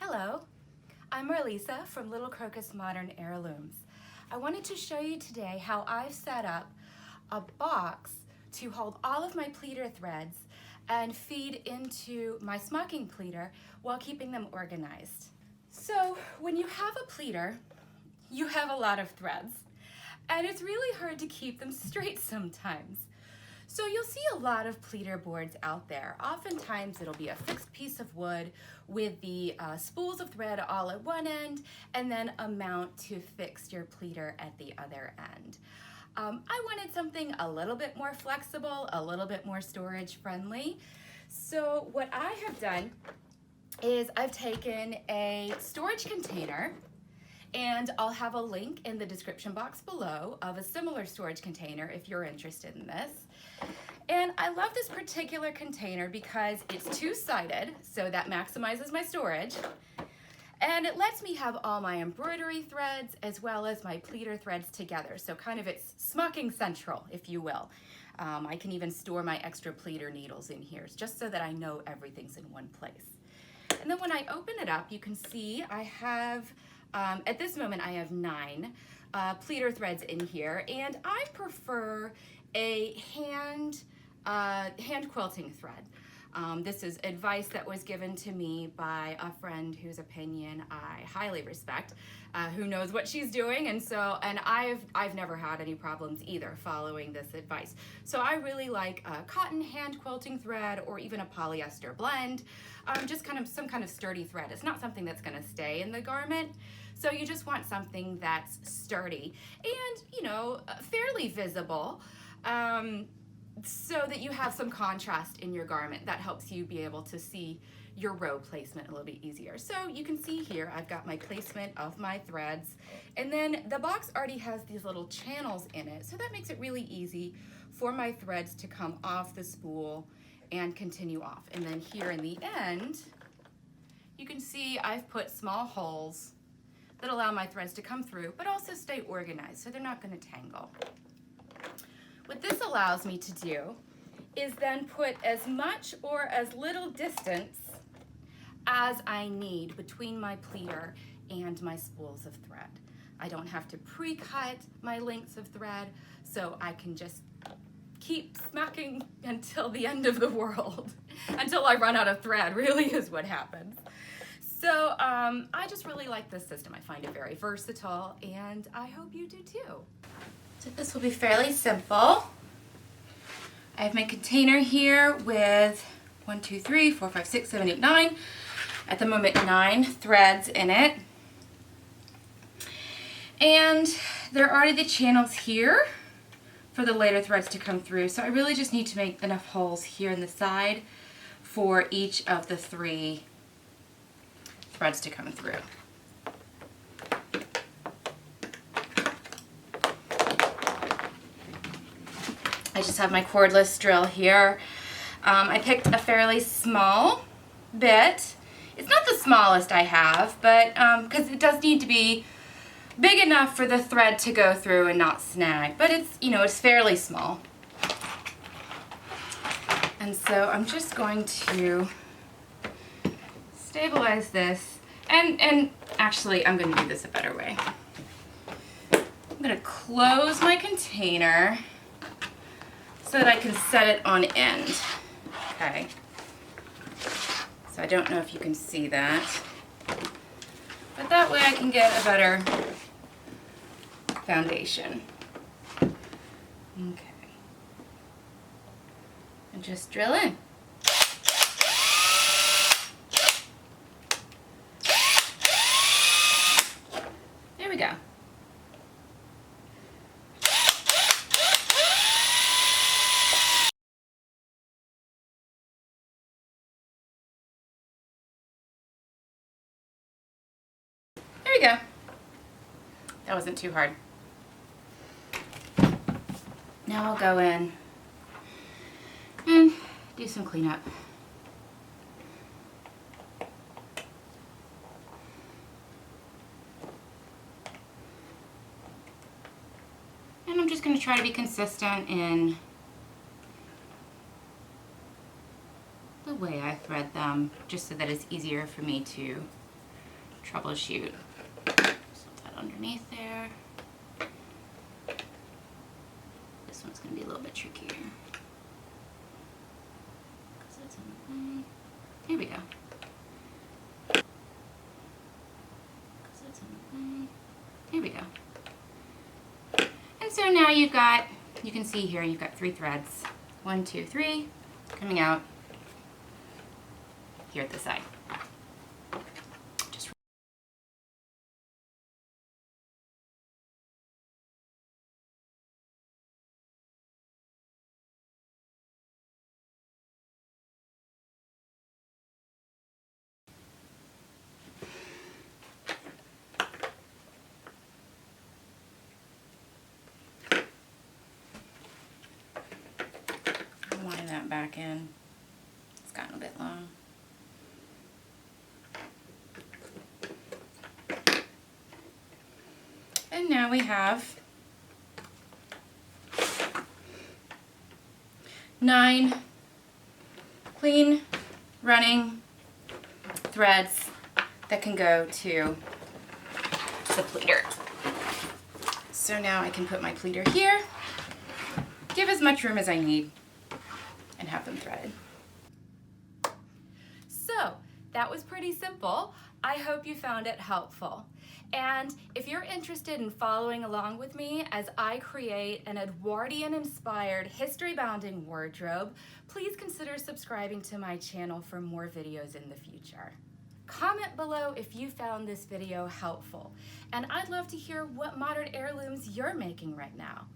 Hello, I'm Marlisa from Little Crocus Modern Heirlooms. I wanted to show you today how I've set up a box to hold all of my pleater threads and feed into my smocking pleater while keeping them organized. So when you have a pleater, you have a lot of threads, and it's really hard to keep them straight sometimes. So you'll see a lot of pleater boards out there. Oftentimes it'll be a fixed piece of wood with the spools of thread all at one end and then a mount to fix your pleater at the other end. I wanted something a little bit more flexible, a little bit more storage friendly. So what I have done is I've taken a storage container, and I'll have a link in the description box below of a similar storage container if you're interested in this. And I love this particular container because it's two-sided, so that maximizes my storage. And it lets me have all my embroidery threads as well as my pleater threads together. So kind of it's smocking central, if you will. I can even store my extra pleater needles in here just so that I know everything's in one place. And then when I open it up, you can see I have, at this moment, I have 9 pleater threads in here, and I prefer a hand quilting thread. This is advice that was given to me by a friend whose opinion I highly respect, who knows what she's doing, and I've never had any problems either following this advice. So I really like a cotton hand quilting thread or even a polyester blend, just kind of some kind of sturdy thread. It's not something that's going to stay in the garment, so you just want something that's sturdy and, you know, fairly visible. So that you have some contrast in your garment. That helps you be able to see your row placement a little bit easier. So you can see here I've got my placement of my threads, and then the box already has these little channels in it, so that makes it really easy for my threads to come off the spool and continue off. And then here in the end, you can see I've put small holes that allow my threads to come through but also stay organized so they're not going to tangle. What this allows me to do is then put as much or as little distance as I need between my pleater and my spools of thread. I don't have to pre-cut my lengths of thread, so I can just keep smacking until the end of the world, until I run out of thread, really is what happens. So I just really like this system. I find it very versatile, and I hope you do too. So this will be fairly simple. I have my container here with 1, 2, 3, 4, 5, 6, 7, 8, 9. At the moment, 9 threads in it. And there are already the channels here for the later threads to come through. So I really just need to make enough holes here in the side for each of the 3 threads to come through. I just have my cordless drill here. I picked a fairly small bit. It's not the smallest I have, but because it does need to be big enough for the thread to go through and not snag. But it's, you know, it's fairly small. And so I'm just going to stabilize this. And actually, I'm going to do this a better way. I'm going to close my container so that I can set it on end. Okay. So I don't know if you can see that, but that way I can get a better foundation. Okay. And just drill in. There we go. There we go. That wasn't too hard. Now I'll go in and do some cleanup. And I'm just going to try to be consistent in the way I thread them, just so that it's easier for me to troubleshoot. Slip that underneath there. This one's going to be a little bit trickier. Here we go. Here we go. And so now you've got, you can see here, you've got 3 threads. 1, 2, 3, coming out here at the side. Just line that back in. It's gotten a bit long. And now we have 9 clean running threads that can go to the pleater. So now I can put my pleater here, give as much room as I need, and have them threaded. So that was pretty simple. I hope you found it helpful. And if you're interested in following along with me as I create an Edwardian-inspired history-bounding wardrobe, please consider subscribing to my channel for more videos in the future. Comment below if you found this video helpful, and I'd love to hear what modern heirlooms you're making right now.